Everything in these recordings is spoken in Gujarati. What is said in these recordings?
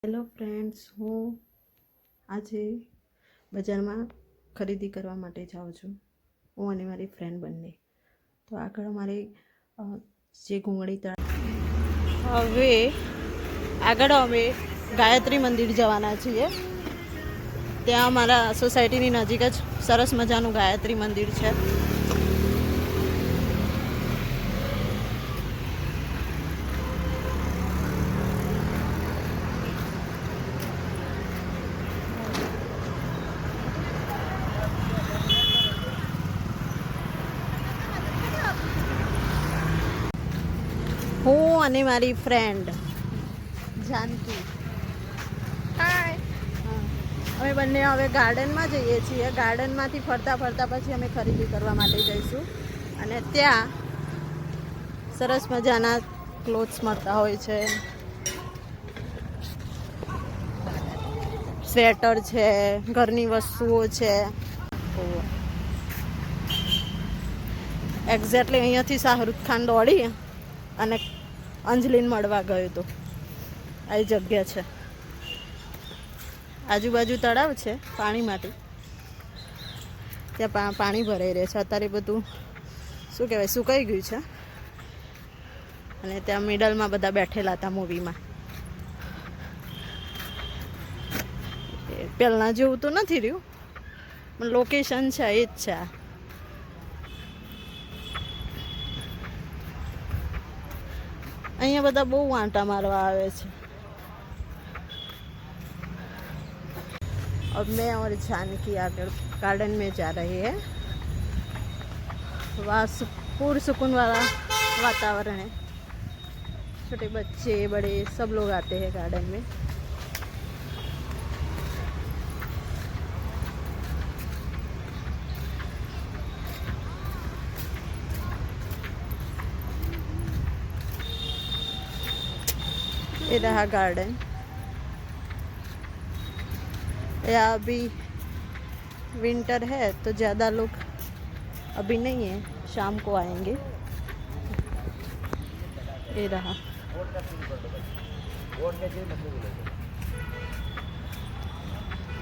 હેલો ફ્રેન્ડ્સ, હું આજે બજારમાં ખરીદી કરવા માટે જાઉં છું. હું અને મારી ફ્રેન્ડ બંને. તો આગળ અમારી જે ઘૂંગળી તળાવ, હવે આગળ અમે ગાયત્રી મંદિર જવાના છીએ. ત્યાં અમારા સોસાયટીની નજીક જ સરસ મજાનું ગાયત્રી મંદિર છે. હું અને મારી ફ્રેન્ડ જાનકી, હાય, અમે બંને હવે ગાર્ડનમાં જઈએ છીએ. ગાર્ડનમાંથી ફરતા ફરતા પછી અમે ખરીદી કરવા માટે જઈશું. અને ત્યાં સરસ મજાના ક્લોથ્સ મળતા હોય છે. સ્વેટર છે, ઘરની વસ્તુઓ છે. એક્ઝેક્ટલી અહીંયાથી શાહરુખ ખાન દોડી અને અંજલિને મળવા ગયો હતો. આ જગ્યા છે. આજુબાજુ તળાવ છે પાણી માટે. ત્યાં પાણી ભરાઈ રહે છે. અત્યારે બધું શું કહેવાય, સુકાઈ ગયું છે. અને ત્યાં મિડલમાં બધા બેઠેલા હતા મૂવીમાં. પહેલાં જેવું તો નથી રહ્યું, પણ લોકેશન છે એ જ છે. અહીંયા બધા બહુ આંટા મારવા આવે છે. अब मैं और जानकी आकर गार्डन में जा रहे हैं. वहाँ पुरसुकून वाला वातावरण है. छोटे बच्चे बड़े सब लोग आते हैं गार्डन में. ये रहा गार्डन. या अभी विंटर है तो ज़्यादा लोग अभी नहीं है, शाम को आएंगे. ये रहा.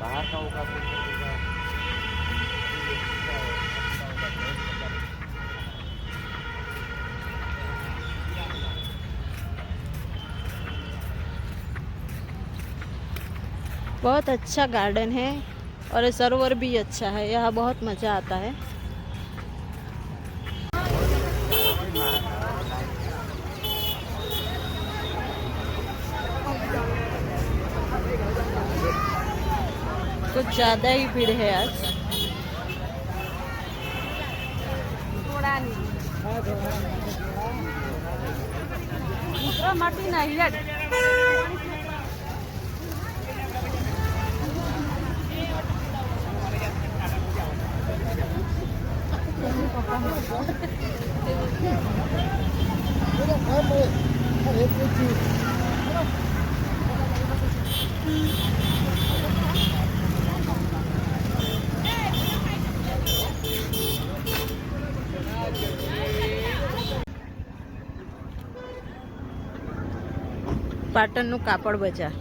बाहर का होगा बहुत अच्छा गार्डन है और सरोवर भी अच्छा है. यहाँ बहुत मज़ा आता है. कुछ ज़्यादा ही भीड़ है आज. પાટણનું કાપડ બજાર.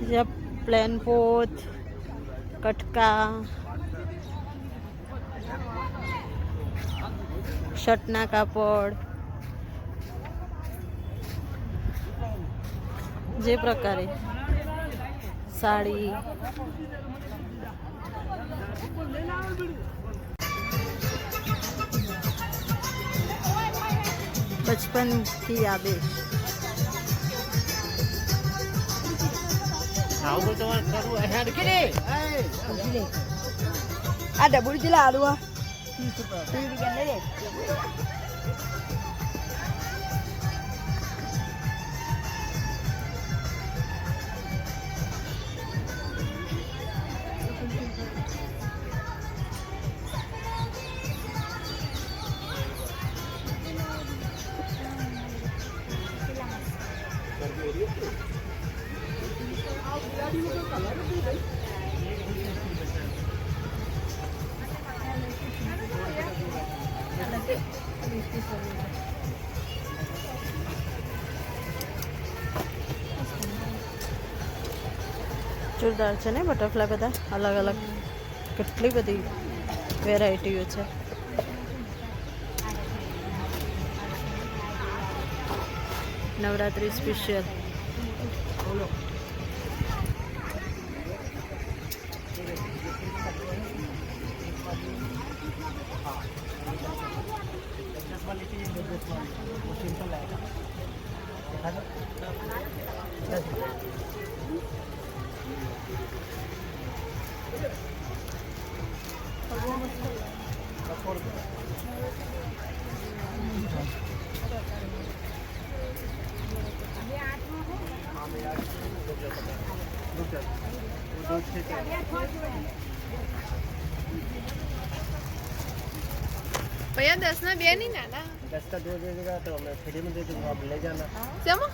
જ્યાં પ્લેન પોત, કટકા, શર્ટના કાપડ, જે પ્રકારે સાડી, बचपन की यादें. ada bulu jela aduh. જોરદાર છે ને બટરફ્લાય બધા અલગ અલગ કેટલી બધી વેરાયટીઓ છે. નવરાત્રી સ્પેશિયલ भैया 10 ना 2 नहीं ना 10 का 2 दे देगा तो मैं फ्री में दे दूंगा, आप ले जाना. चलो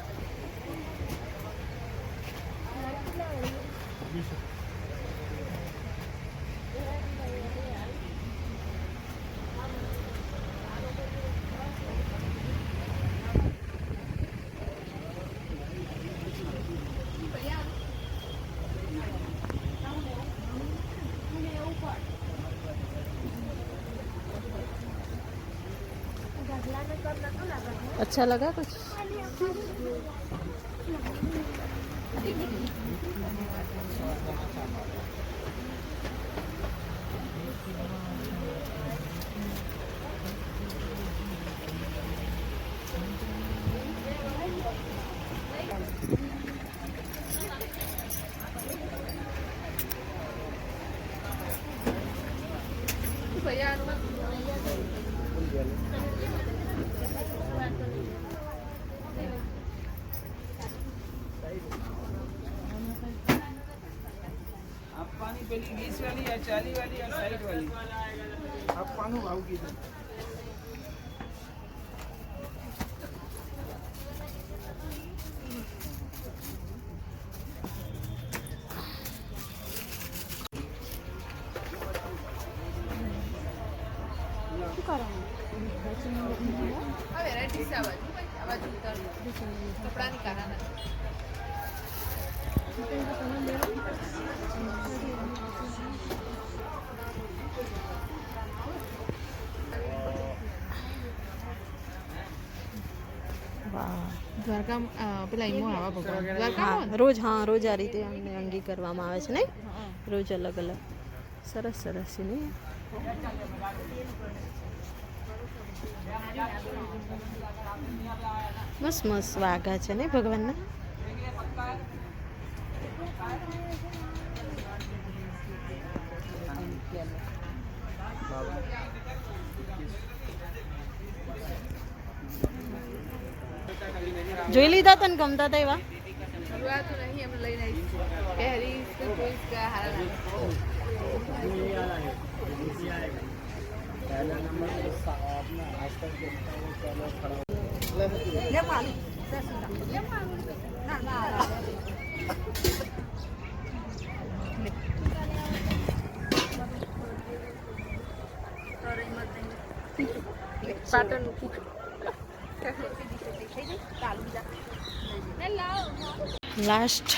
अच्छा लगा कुछ? भैया आप पानी पहली 20 वाली या 40 वाली या 60 वाली आप पानी भाव की दो. वेरायटी से आवाज उतर कपड़ा निकालना દ્વારકા પેલા ઈમો આવા ભગવાન દ્વારકા રોજ આ રીતે અમને અંગી કરવામાં આવે છે ને રોજ અલગ અલગ સરસ સરસ છે ને મસ્ત મસ્ત વાઘા છે ને ભગવાનના જોઈ લીધા તને ગમતા હતા એવા हुआ तो नहीं हम ले नहीं पहली इसको कोई इसका हाल पहला नंबर अपना आजकल લાસ્ટ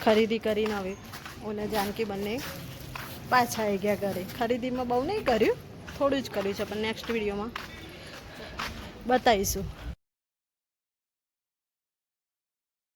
ખરીદી કરીને હવે ઓને જાનકી બંને પાછા આવી ગયા ઘરે ખરીદીમાં બહુ નહીં કર્યું થોડું જ કર્યું છે પણ નેક્સ્ટ વિડીયોમાં બતાવીશું